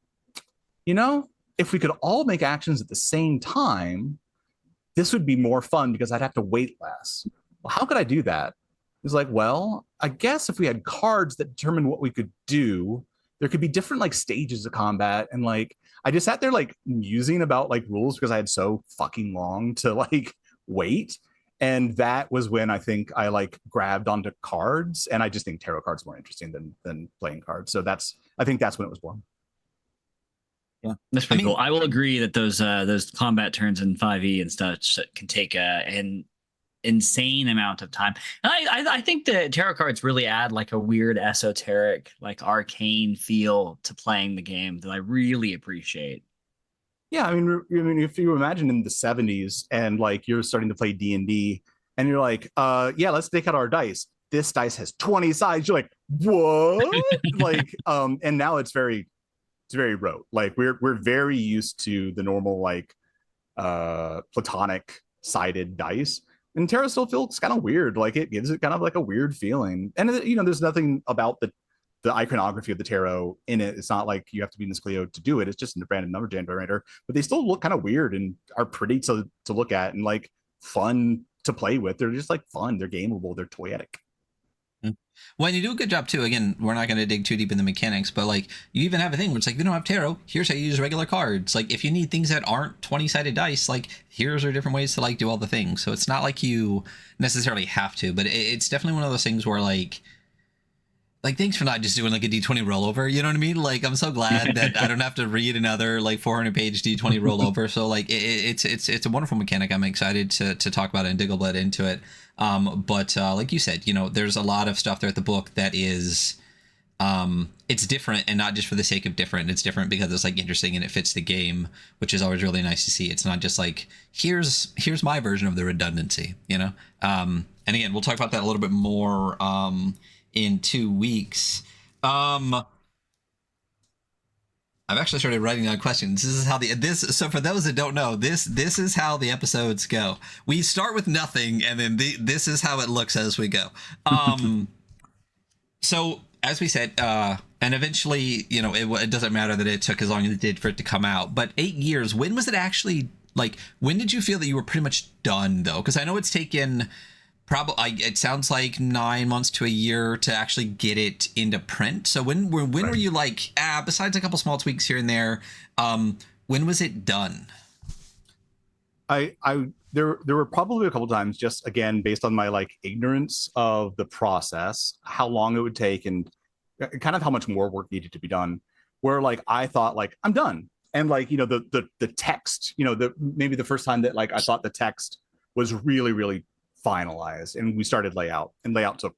C: if we could all make actions at the same time, this would be more fun because I'd have to wait less. Well, how could I do that? It's like, well, I guess if we had cards that determine what we could do, there could be different like stages of combat. And like, I just sat there like musing about like rules because I had so fucking long to like wait. And that was when I think I like grabbed onto cards, and I just think tarot cards more interesting than playing cards. So I think that's when it was born.
B: Yeah, that's pretty cool. I will agree that those combat turns in 5e and such can take an insane amount of time. And I think the tarot cards really add like a weird esoteric, like arcane feel to playing the game that I really appreciate.
C: Yeah, I mean, if you imagine in the 70s and like you're starting to play D&D and you're like, yeah, let's take out our dice. This dice has 20 sides. You're like, what? Like, and now it's very rote. Like we're very used to the normal like platonic sided dice. And tarot still feels kind of weird. Like it gives it kind of like a weird feeling. And there's nothing about the iconography of the tarot in it. It's not like you have to be in this Clio to do it. It's just a random number generator, but they still look kind of weird and are pretty to look at and like fun to play with. They're just like fun. They're gameable. They're toyetic.
A: Well, and you do a good job too. Again, we're not going to dig too deep in the mechanics, but like you even have a thing where it's like, we don't have tarot. Here's how you use regular cards. Like if you need things that aren't 20-sided dice, like here's are different ways to like do all the things. So it's not like you necessarily have to, but it's definitely one of those things where like thanks for not just doing like a D20 rollover. You know what I mean? Like I'm so glad that I don't have to read another like 400-page D20 rollover. So like it's a wonderful mechanic. I'm excited to talk about it and dig a little bit into it. But like you said, there's a lot of stuff there at the book that is it's different, and not just for the sake of different. It's different because it's like interesting and it fits the game, which is always really nice to see. It's not just like here's my version of the redundancy, and again, we'll talk about that a little bit more in 2 weeks. I've actually started writing down questions. This is how so for those that don't know, this is how the episodes go. We start with nothing, and then this is how it looks as we go. So as we said, and eventually, it doesn't matter that it took as long as it did for it to come out, but 8 years, when was it actually, like, when did you feel that you were pretty much done though? Because I know it's taken probably, it sounds like 9 months to a year to actually get it into print. So when were you like, besides a couple small tweaks here and there, when was it done?
C: There were probably a couple times, just again based on my like ignorance of the process, how long it would take, and kind of how much more work needed to be done, where like I thought like I'm done, and like the text, maybe the first time that like I thought the text was really finalized, and we started layout, and layout took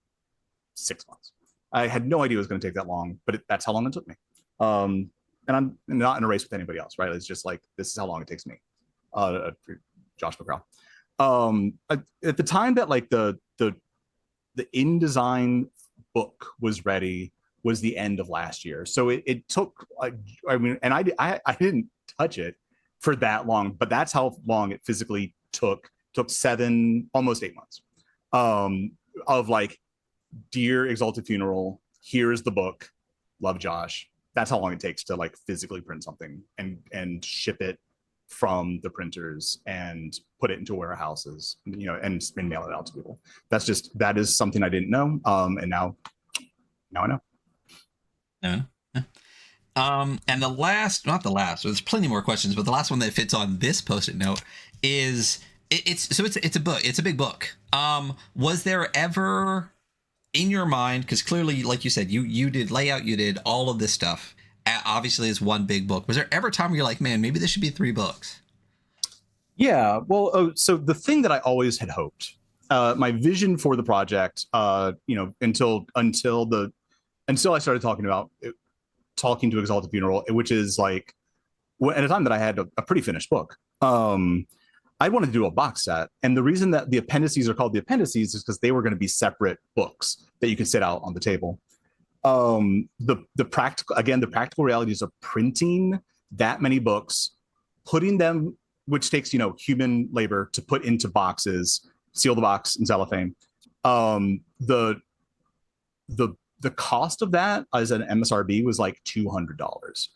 C: 6 months. I had no idea it was going to take that long, but that's how long it took me. And I'm not in a race with anybody else, right? It's just like, this is how long it takes me. Josh McGraw. At the time that like the InDesign book was ready was the end of last year. So it took, and I didn't touch it for that long, but that's how long it physically took 7, almost 8 months of like, dear Exalted Funeral, here's the book, love Josh. That's how long it takes to like physically print something and ship it from the printers and put it into warehouses, and mail it out to people. That is something I didn't know. And now I know.
A: And not the last, there's plenty more questions, but the last one that fits on this Post-it note is it's a book. It's a big book. Was there ever in your mind, because clearly, like you said, you did layout, you did all of this stuff, obviously it's one big book. Was there ever a time where you're like, man, maybe this should be 3 books?
C: Yeah, well, so the thing that I always had hoped, my vision for the project, until I started talking to Exalted Funeral, which is like at a time that I had a pretty finished book, I wanted to do a box set. And the reason that the appendices are called the appendices is because they were going to be separate books that you could sit out on the table. The practical realities of printing that many books, putting them, which takes, you know, human labor to put into boxes, seal the box in cellophane. The cost of that as an MSRB was like $200.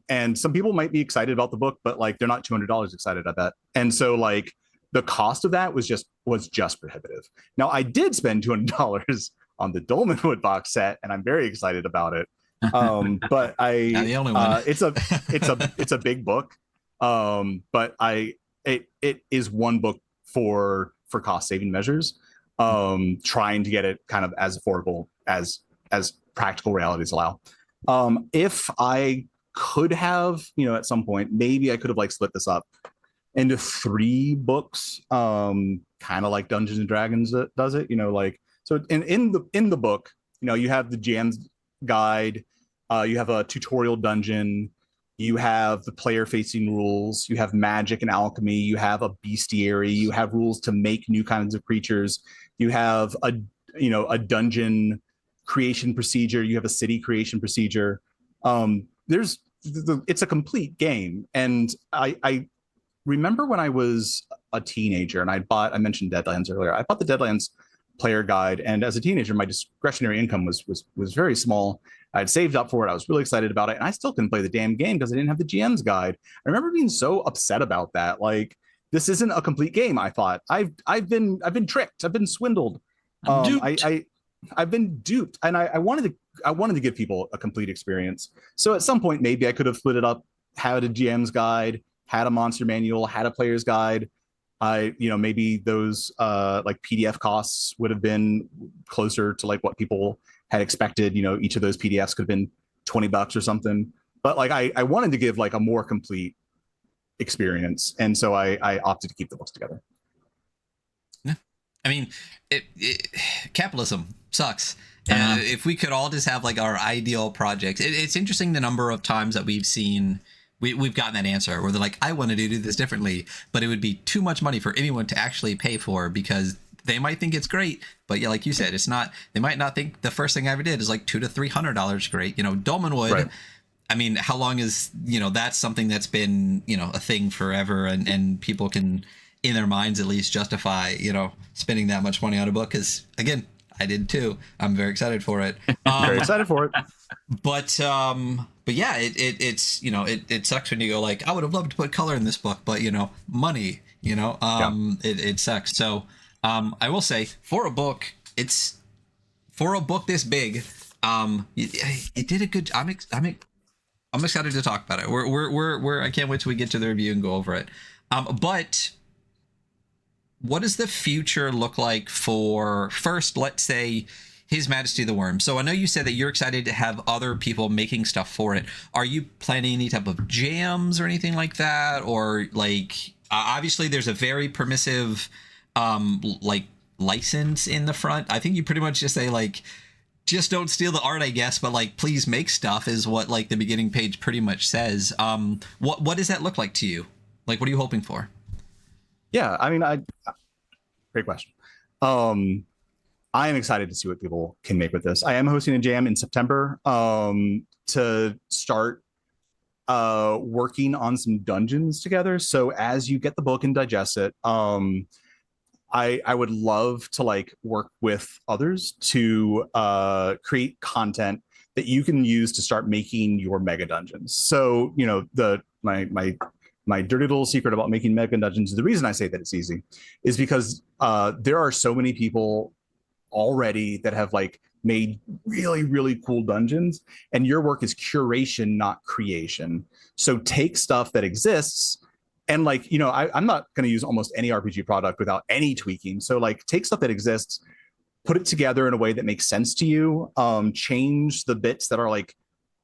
C: And some people might be excited about the book, but like they're not $200 excited, I bet. And so like the cost of that was just prohibitive. Now I did spend $200 on the Dolmenwood box set, and I'm very excited about it. But
A: not the only one.
C: It's a big book. But it is one book for cost saving measures, trying to get it kind of as affordable as practical realities allow. If I could have, you know, at some point, maybe I could have like split this up into 3 books, kind of like Dungeons and Dragons does it, you know, like, so in the book, you know, you have the GM's guide, you have a tutorial dungeon, you have the player facing rules, you have magic and alchemy, you have a bestiary, you have rules to make new kinds of creatures, you have a dungeon creation procedure, you have a city creation procedure. It's a complete game. And I remember when I was a teenager and I mentioned Deadlands earlier. I bought the Deadlands player guide, and as a teenager my discretionary income was very small. I had saved up for it, I was really excited about it, and I still couldn't play the damn game because I didn't have the GM's guide. I remember being so upset about that. Like, this isn't a complete game. I thought I've been tricked, I've been swindled, I've been duped, and I wanted to give people a complete experience. So at some point maybe I could have split it up, had a GM's guide, had a monster manual, had a player's guide. Maybe those like PDF costs would have been closer to like what people had expected. You know, each of those PDFs could have been $20 or something. But like I wanted to give like a more complete experience, and so I opted to keep the books together.
A: Yeah, I mean, capitalism sucks. If we could all just have like our ideal projects, it's interesting the number of times that we've seen. We've gotten that answer where they're like, I wanted to do this differently, but it would be too much money for anyone to actually pay for, because they might think it's great, but yeah, like you said, it's not. They might not think the first thing I ever did is like $200 to $300 great. You know, Dolmenwood. Right. I mean, how long is, you know, that's something that's been, you know, a thing forever, and people can, in their minds at least, justify, you know, spending that much money on a book. Because again, I did too. I'm very excited for it.
C: Very excited for it.
A: But yeah, it's, you know, it sucks when you go like, I would have loved to put color in this book, but you know, money, you know, it sucks. So I will say, for a book this big, it did a good. I'm excited to talk about it. We're I can't wait till we get to the review and go over it. But what does the future look like for, first, let's say, His Majesty the Worm? So I know you said that you're excited to have other people making stuff for it. Are you planning any type of jams or anything like that? Or like, obviously there's a very permissive like license in the front. I think you pretty much just say like, just don't steal the art, I guess, but like, please make stuff is what like the beginning page pretty much says. What does that look like to you? Like, what are you hoping for?
C: Yeah, I mean, great question. I am excited to see what people can make with this. I am hosting a jam in September to start working on some dungeons together. So as you get the book and digest it, I would love to like work with others to create content that you can use to start making your mega dungeons. So, you know, my dirty little secret about making mega dungeons, the reason I say that it's easy is because there are so many people already that have like made really, really cool dungeons, and your work is curation, not creation. So take stuff that exists, and like, you know, I'm not going to use almost any RPG product without any tweaking. So like, take stuff that exists, put it together in a way that makes sense to you, change the bits that are like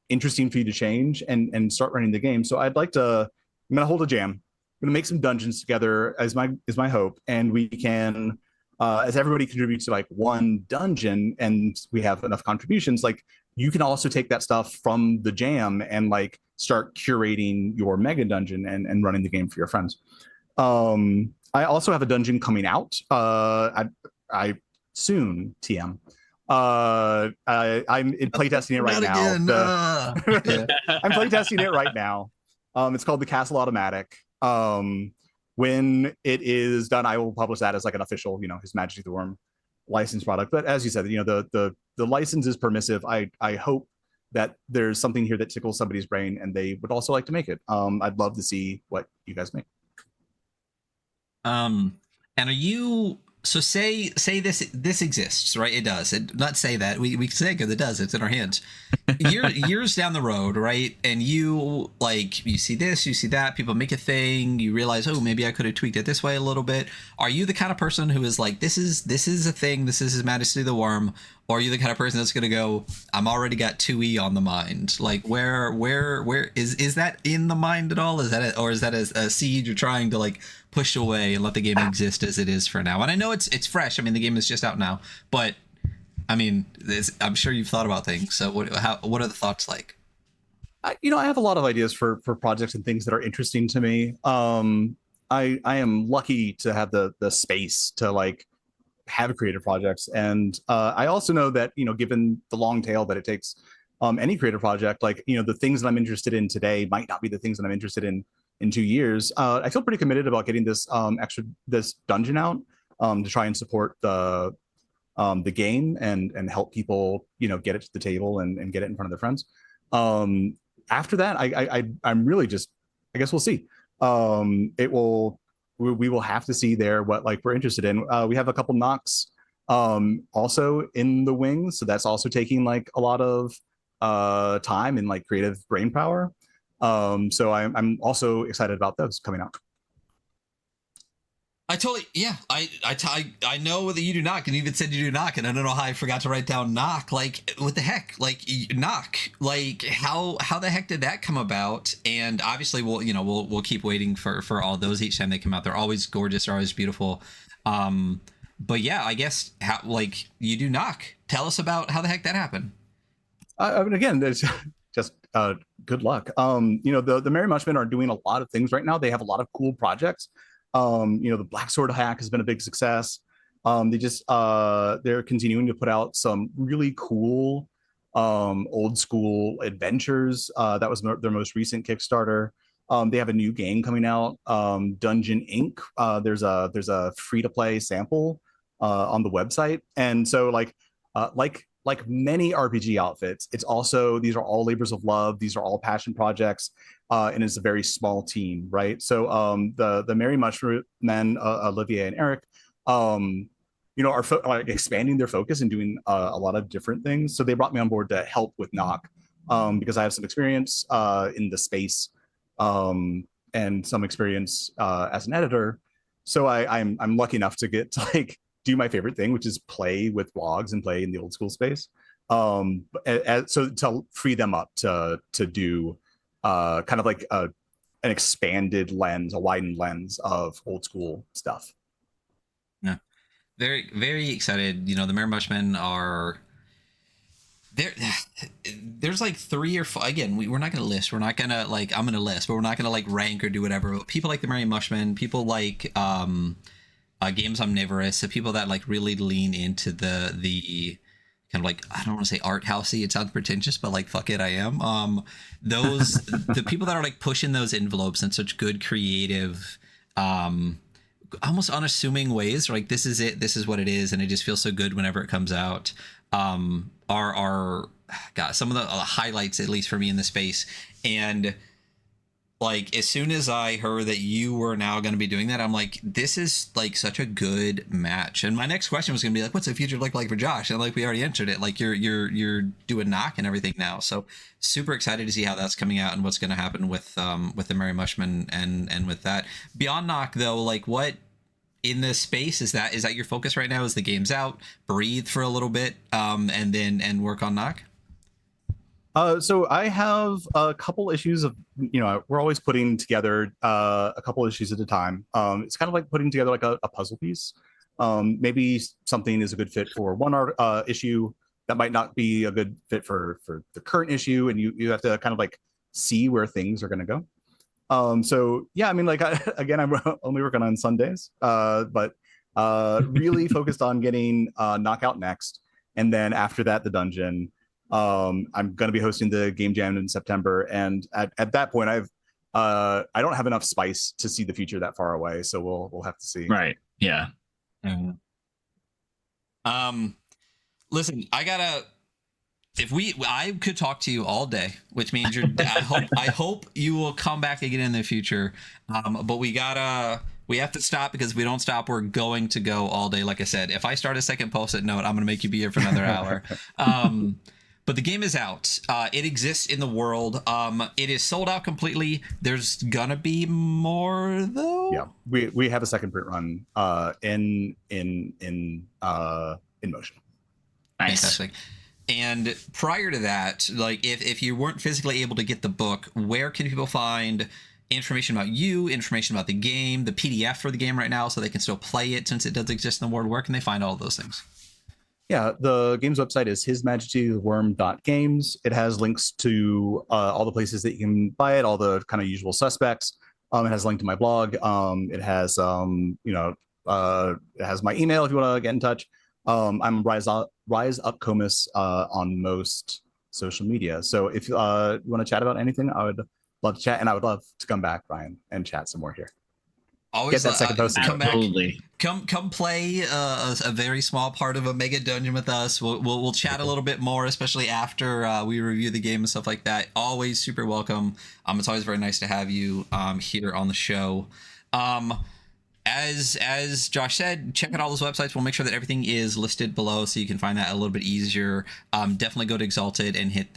C: interesting for you to change, and start running the game. So I'm going to hold a jam. I'm going to make some dungeons together as my hope. And we can, as everybody contributes to like one dungeon and we have enough contributions, like you can also take that stuff from the jam and like start curating your mega dungeon and running the game for your friends. I also have a dungeon coming out. I soon TM. I'm playtesting it right
A: Not
C: now.
A: again. Yeah.
C: I'm playtesting it right now. It's called the Castle Automatic. When it is done, I will publish that as like an official, His Majesty the Worm licensed product. But as you said, the license is permissive. I hope that there's something here that tickles somebody's brain and they would also like to make it. I'd love to see what you guys make.
A: And are you say this exists, right? It does. Not say that. We say because it does. It's in our hands. Years down the road, right? And you see this, you see that, people make a thing, you realize, oh, maybe I could have tweaked it this way a little bit. Are you the kind of person who is like, this is a thing, this is His Majesty the Worm? Or are you the kind of person that's gonna go, I'm already got 2E on the mind? Like where is that in the mind at all? Is that it, or is that a seed you're trying to like push away and let the game exist as it is for now? And I know it's fresh. I mean, the game is just out now, but I mean, I'm sure you've thought about things. So what are the thoughts like?
C: I have a lot of ideas for projects and things that are interesting to me. I am lucky to have the space to like have creative projects, and I also know that given the long tail that it takes, any creative project, like the things that I'm interested in today might not be the things that I'm interested in 2 years. I feel pretty committed about getting this this dungeon out to try and support the game and help people get it to the table and get it in front of their friends. After that, I'm really just, I guess we'll see. We will have to see there what like we're interested in. We have a couple knocks also in the wings, so that's also taking like a lot of time and like creative brain power. So I'm also excited about those coming out.
A: I totally, yeah. I know that you do knock, and you even said you do knock, and I don't know how I forgot to write down knock. Like, what the heck? Like, knock. Like, how the heck did that come about? And obviously, we'll keep waiting for all those each time they come out. They're always gorgeous. They're always beautiful. But yeah, I guess you do knock. Tell us about how the heck that happened.
C: I mean, again, there's just good luck. The Merry Mushmen are doing a lot of things right now. They have a lot of cool projects. The Black Sword hack has been a big success. They're continuing to put out some really cool old school adventures. That was their most recent Kickstarter. They have a new game coming out, Dungeon Inc. There's a free to play sample on the website, and so like many RPG outfits, these are all labors of love. These are all passion projects. And it's a very small team, right? So the Merry Mushroom Men, Olivier and Eric, are expanding their focus and doing a lot of different things. So they brought me on board to help with Knock because I have some experience in the space and some experience as an editor. So I'm lucky enough to get to like do my favorite thing, which is play with blogs and play in the old school space. So to free them up to do kind of like an expanded lens, a widened lens of old school stuff.
A: Yeah, very, very excited. The Merry Mushmen are there. There's like 3 or 4. Again, we're not going to list. We're not going to like. I'm going to list, but we're not going to like rank or do whatever. But people like the Merry Mushmen. People like Games Omnivorous. So people that like really lean into the kind of like, I don't want to say art housey, it sounds pretentious, but like fuck it, I am. The people that are like pushing those envelopes in such good creative almost unassuming ways, like this is it, this is what it is, and it just feels so good whenever it comes out, are God, some of the highlights, at least for me, in the space. And like, as soon as I heard that you were now going to be doing that, I'm like, this is like such a good match. And my next question was going to be like, what's the future look like for Josh? And like, we already answered it. Like, you're doing knock and everything now. So super excited to see how that's coming out and what's going to happen with the Merry Mushmen and with that. Beyond knock though, like what in this space is that your focus right now? Is the game's out, breathe for a little bit, and work on knock?
C: So I have a couple issues of, we're always putting together a couple issues at a time. It's kind of like putting together like a puzzle piece. Maybe something is a good fit for one issue that might not be a good fit for the current issue, and you have to kind of like see where things are going to go. So yeah, I mean, like again, I'm only working on Sundays, but really focused on getting Knockout next, and then after that, the dungeon. I'm going to be hosting the game jam in September, and at that point, I don't have enough spice to see the future that far away, so we'll have to see.
B: Right. Yeah.
A: Mm-hmm. Listen, I could talk to you all day, which means I hope you will come back again in the future. But we have to stop, because if we don't stop, we're going to go all day. Like I said, if I start a second post-it note, I'm going to make you be here for another hour. But the game is out. It exists in the world. It is sold out completely. There's gonna be more though.
C: Yeah, we have a second print run in motion.
B: Nice.
A: Fantastic. And prior to that, like if you weren't physically able to get the book, where can people find information about you, information about the game, the PDF for the game right now, so they can still play it since it does exist in the world? Where can they find all of those things?
C: Yeah, the game's website is hismajestytheworm.games. It has links to all the places that you can buy it, all the kind of usual suspects. It has a link to my blog. It has it has my email if you want to get in touch. I'm Rise Up Comus on most social media. So if you want to chat about anything, I would love to chat, and I would love to come back, Brian, and chat some more here.
A: Always
C: get that second post.
A: Come back.
B: Absolutely.
A: Come play a very small part of a mega dungeon with us. We'll chat a little bit more, especially after we review the game and stuff like that. Always super welcome. It's always very nice to have you here on the show. As Josh said, check out all those websites. We'll make sure that everything is listed below, so you can find that a little bit easier. Definitely go to Exalted and hit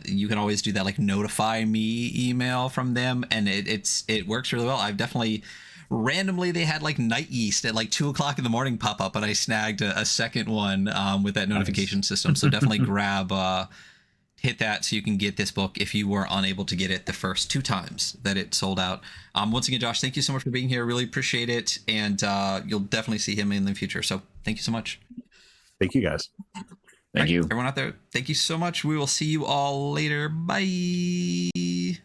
A: you can always do that like notify me email from them, and it works really well. I've definitely randomly, they had like Night East at like 2:00 in the morning pop up, and I snagged a second one with that notification system. So definitely hit that so you can get this book if you were unable to get it the first 2 times that it sold out. Once again, Josh, thank you so much for being here. Really appreciate it. And you'll definitely see him in the future. So thank you so much.
C: Thank you, guys.
B: Thank you.
A: Everyone out there, thank you so much. We will see you all later. Bye.